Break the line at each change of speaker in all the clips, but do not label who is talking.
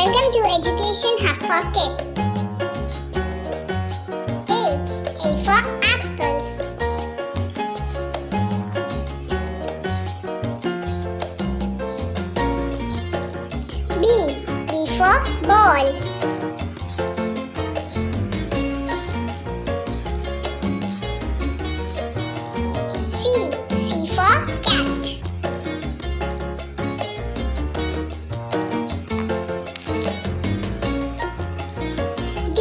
Welcome to Education Hub for Kids. A for apple. B for ball. C for cat. D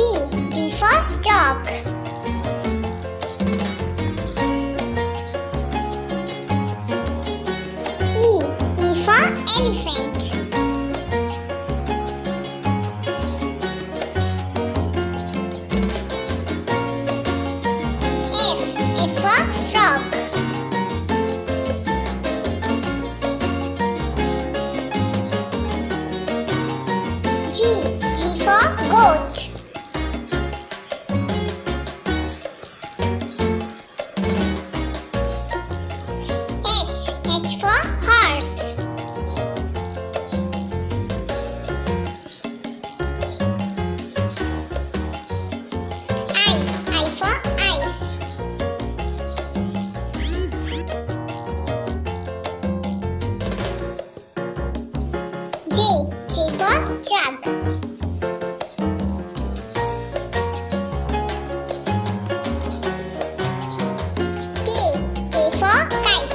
for dog. E for elephant. F for frog. G for goat. H for horse. I for ice. J for jug. K for kite.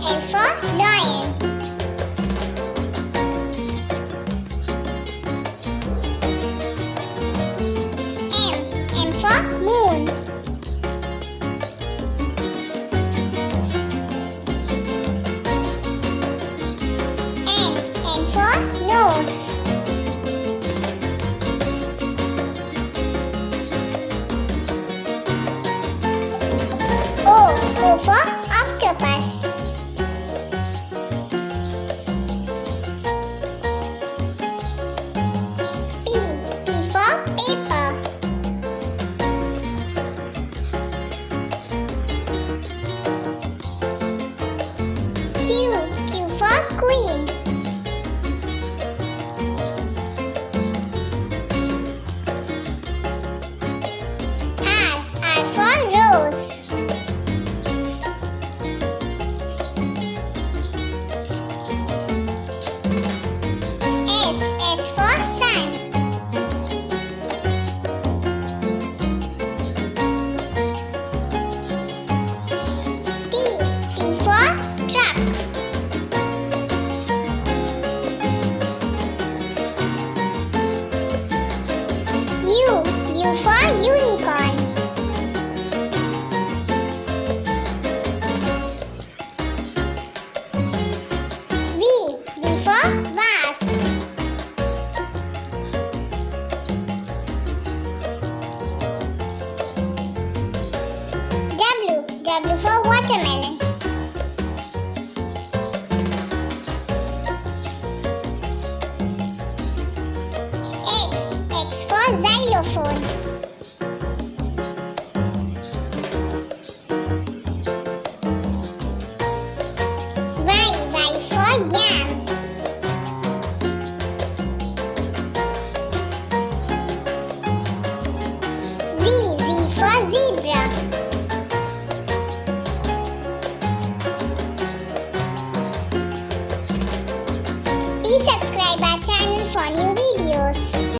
L for lion. M for moon. N for nose. O for octopus. P for paper. Q for queen. R for rose. S for sun. T for truck. U for unicorn. V for vase. W for watermelon. X for xylophone. Y for yam. Z for zebra. Please subscribe our channel for new videos.